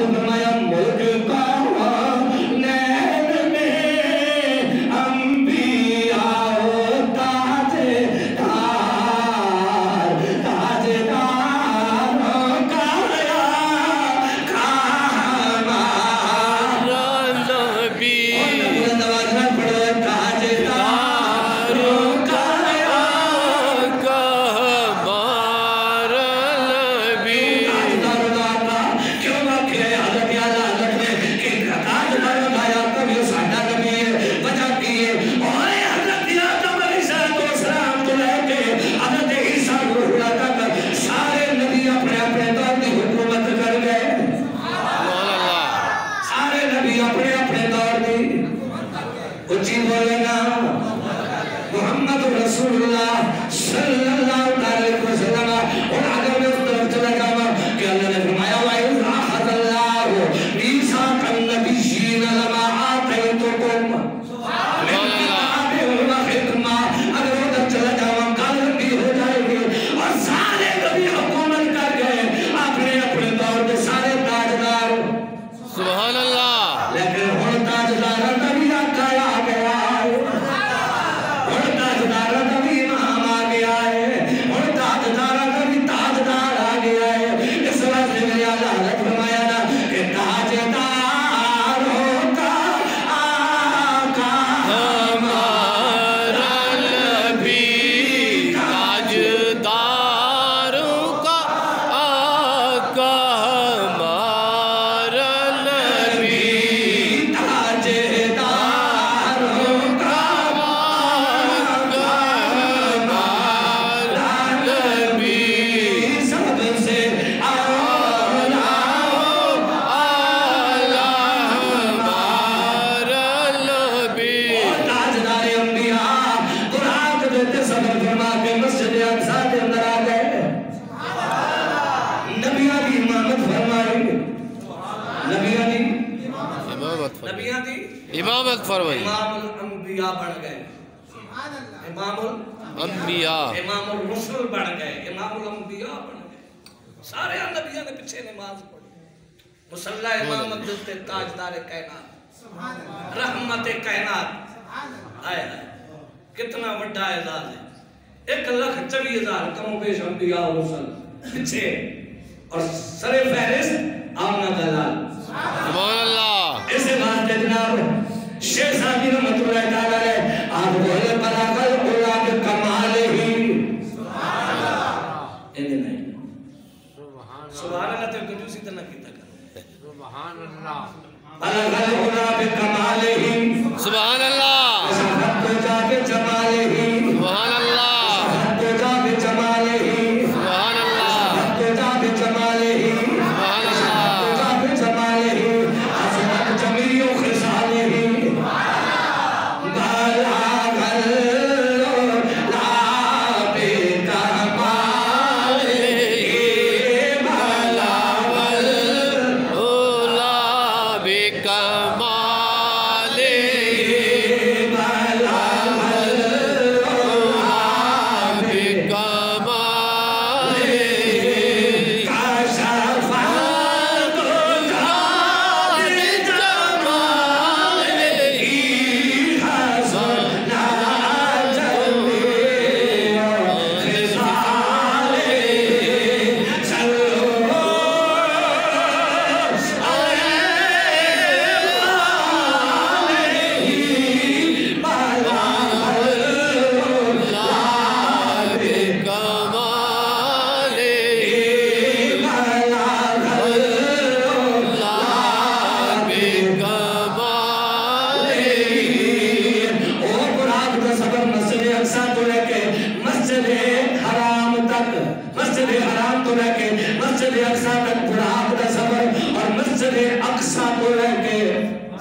فرمایا ملک کونین میں انبیاء تاجدار تاجداروں کا یا ہمارا نبی نوازنا پڑھو تاجداروں کا یا ہمارا نبی تاجداروں کیوں واقع ہے حضرت اعلیٰ حضرت نے کہ تاجداروں کا یا کبھی ساڈا نبی ہے وجہ کی ہے اور حضرت آدم علیہ السلام تو لے کے حضرت عیسیٰ روح اللہ تک سارے نبی اپنے اپنے دور کی حکومت کر گئے سارے نبی اپنے اپنے دور کی اچھی بولے نا محمد رسول اللہ صلی اللہ علیہ وسلم اور اگر میں اس طرف چلا جاؤں کہ اللہ نے فرمایا وَإِذْ أَخَذَ اللَّهُ مِيثَاقَ النَّبِيِّينَ لَمَا آتَيْتُكُم اگر ادھر چلا جاؤں گل بھی ہو جائے گی اور سارے نبی حکومت کر گئے اپنے اپنے دور کے سارے تاجدار سبحان اللہ لیکن ہن تاجدار نبی آقا آ گیا ہے ہن تاجدار نبی امام آ گیا ہے ہن تاجدار نبی تاجدار آ گیا ہے اس واسطے میرے اعلیٰ حضرت فرمایا نا کہ تاجداروں کا آقا ہمارا نبی تاجداروں کا آقا ہمارا نبی تاجداروں کا آقا ہمارا نبی سب سے اعلیٰ ہمارا نبی تاجدار انبیاء قرآن دیتے صبر فرما کے مسجد اقصی کے اندر آ گئے نبیاں کی امامت فرمائی نبیاں کی امامت فرمائی امام الانبیاء بن گئے امام انبیاء الرسل بن گئے امام الانبیاء بن گئے سارے نبیاں نے پیچھے نماز پڑھی مصلی امامت دیتے تاجدار کائنات رحمت کائنات آئے آئے کتنا بڑا اعزاز ہے 1,24,000 کم و بیش انبیاء و رسل پیچھے اور سر فہرست آمنہ دلال سبحان اللہ اسے بات ہے جناب شیخ صاحبی رحمت اللہ تعالیٰ ہے آپ بولے بلاغل اولا کے کمال ہی انہیں نہیں سبحان اللہ تو کنجوسی تو نہ کیتا کرو بلاغل اولا کے کمال ہی سبحان اللہ صحت تو جا کے جمال ہی سبحان اللہ صحت تو جا کے جمال ہی سبحان اللہ صحت تو جا کے جمال ہی سبحان اللہ صحت تو جا کے جمال ہی حسنت جمیع و خصال ہی بلاغل اولا کے کمال ہی بلاغل اولا بکمال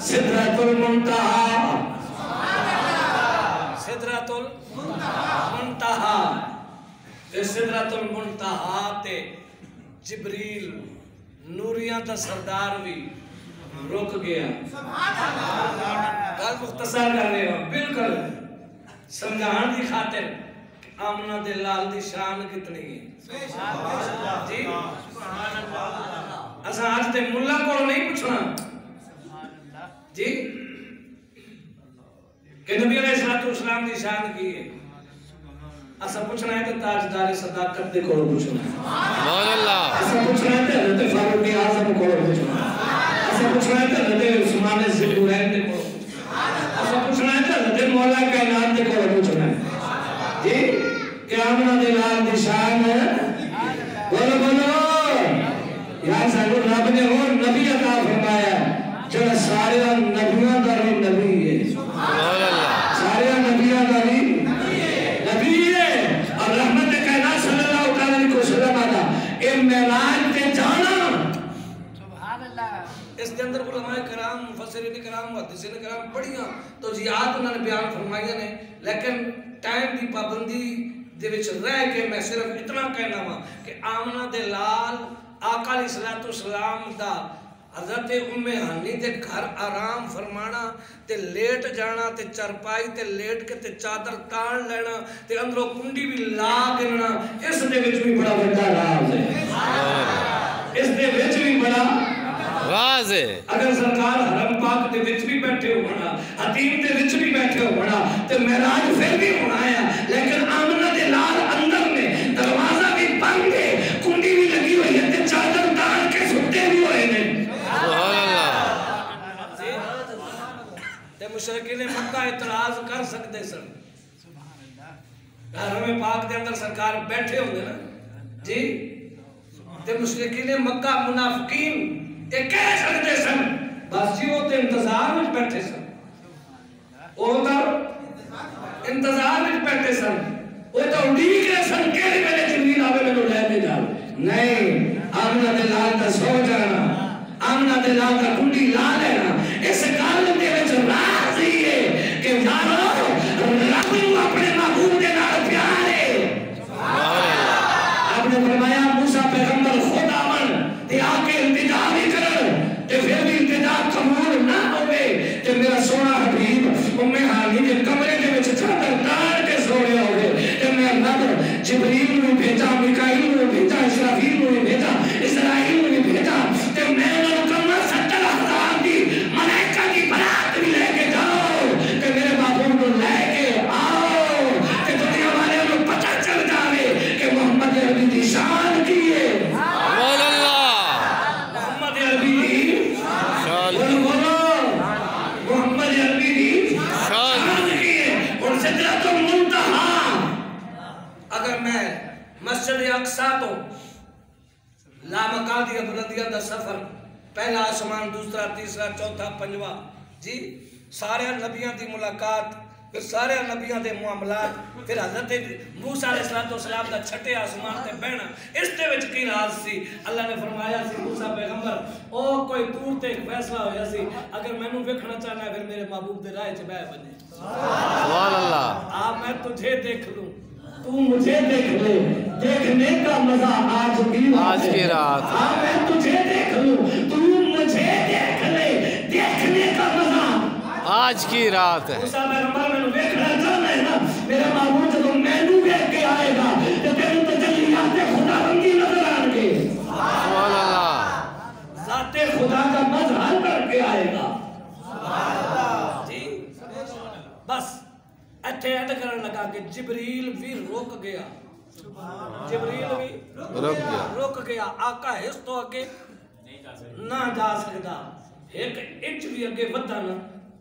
سدرۃ المنتہا سدرۃ المنتہا سدرۃ المنتہا تے جبریل نوریاں دا سردار بھی رک گیا گل مختصر کر رہے ہو بالکل سمجھان دی خاطر آمنہ دے لال دی شان کتنی ہے جی اسا آج دے ملا کو نہیں پوچھنا جی کہ نبی علیہ السلام دی شان کی ہے اسا پوچھنا ہے کہ تاجدار صداقت دے کو پوچھنا سبحان اللہ اسا پوچھنا ہے کہ حضرت فاروق اعظم کو پوچھنا اسا پوچھنا ہے کہ حضرت عثمان ذوالنورین دے کو اسا پوچھنا ہے کہ حضرت مولا کائنات دے کو پوچھنا ہے جی کہ آمنہ دے لال دی شان ہے بولو بولو یا سانو رب نے اور نبی عطا فرمایا جو سارے نبیوں دا بھی نبی ہے سبحان اللہ سارے نبیوں دا بھی نبی ہے اور رحمت کائنات صلی اللہ علیہ وسلم آتا اے معراج تے جانا سبحان اللہ اس کے اندر علماء کرام مفسرین کرام محدثین کرام بڑیاں توضیحات انہوں نے بیان فرمائیاں نے لیکن ٹائم دی پابندی دے وچ رہ کے میں صرف اتنا کہنا ہوا کہ آمنہ دے لال آقا علیہ السلام دا حضرت ام ہانی دے گھر آرام فرمانا تے لیٹ جانا تے چرپائی تے لیٹ کے تے چادر تان لینا تے اندروں کنڈی بھی لا گرنا اس دے وچ بھی بڑا بڑا راز ہے اس دے وچ بھی بڑا راز ہے اگر سرکار حرم پاک دے وچ بھی بیٹھے ہونا حتیم دے وچ بھی بیٹھے ہونا تے معراج پھر بھی ہونا ہے لیکن آمنہ دے لال اندر میں دروازہ بھی بند ہے کنڈی بھی لگی ہوئی ہے تے چادر تان کے ستے بھی ہوئے ہیں سبحان اللہ تے مشرکین مکہ اعتراض کر سکتے سن حرم پاک دے اندر سرکار بیٹھے ہوندے نا جی تے مشرکین مکہ منافقین تے کہہ سکتے سن بس جی وہ تے انتظار وچ بیٹھے سن وہ تے انتظار وچ بیٹھے سن وہ تے اڈیک رہے سن کہڑے ویلے جبریل آوے مینوں لے کے جاوے نہیں آمنہ دے لال دا سو جانا آمنہ دے لال دا کنڈی لا لینا اس گل دے وچ راز ہی ہے کہ یارو رب نوں اپنے محبوب دے نال پیار ہے آپ نے فرمایا موسیٰ پیغمبر خود آمن تے آ کے التجا بھی کرن تے پھر بھی التجا قبول نہ ہوئے تے میرا سونا حبیب ام ہانی دے کمرے دے وچ چادر تان کے سو رہے ہوئے تے میں رب جبریل نوں بھیجا میکائیل نوں بھیجا اسرافیل نوں بھیجا اسرائیل نوں بھیجا تے میں انہاں کما 70,000 دی ملائکہ دی برات بھی لے کے جاؤ تے میرے محبوب نوں لے کے آؤ تے دنیا والے نوں پتہ چل جاوے کہ محمد عربی دی شان کی ہے سبحان اللہ محمد عربی دی شان بولو محمد عربی دی شان کی ہے اور سدرۃ المنتہا اگر میں مسجد اقصی تو لامقادی بلندیاں دا سفر پہلا آسمان دوسرا تیسرا چوتھا پنجواں جی سارے نبیاں دی ملاقات پھر سارے نبیاں دے معاملات پھر حضرت موسیٰ علیہ السلام دا چھٹے آسمان تے بہنا اس دے وچ کی راز سی اللہ نے فرمایا سی موسیٰ پیغمبر او کوئی دور تے ایک فیصلہ ہویا سی اگر میں نوں ویکھنا چاہنا ہے پھر میرے محبوب دے راہ چ بیٹھ بنے سبحان اللہ آپ میں تجھے دیکھ لوں تو مجھے دیکھ لے دیکھنے کا مزہ آج کی رات میں تجھے دیکھ لوں تو مجھے دیکھ لے دیکھنے کا مزہ آج کی رات ہے موسیٰ پیغمبر میں دیکھنا چاہنا ہے نا میرا معبود جب میں نوں دیکھ کے آئے گا تو تیرے تجلیات خدا بندی نظر آن گے سبحان اللہ ذات خدا کا مظہر کر کے آئے گا سبحان اللہ جی بس ایتھے ایڈ کرن لگا کہ جبریل بھی رک گیا جبریل بھی رک گیا آقا اس تو اگے نہ جا سکتا ایک انچ بھی اگے ودا نہ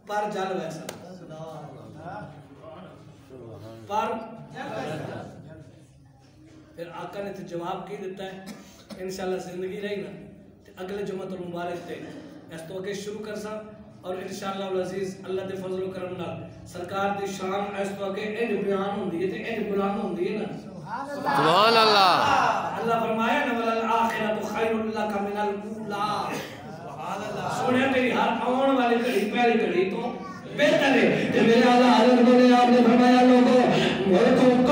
پر جل ویسا پر پھر آقا نے تو جواب کی دیتا ہے انشاءاللہ زندگی رہی نا اگلے جمعۃ المبارک تے اس تو اگے شروع کر سا اور انشاءاللہ العزیز اللہ دے فضل و کرم نال سرکار دی شان اس تو اگے اینڈ بیان ہوندی ہے تے اینڈ بلان ہوندی ہے نا سبحان اللہ اللہ فرمایا نا والآخرۃ خیر لک من الاولی سبحان اللہ سونے تیری ہر آن والی گھڑی پہلی گھڑی تو بہتر ہے تے میرے اعلیٰ حضرت نے آپ نے فرمایا لوگوں ملک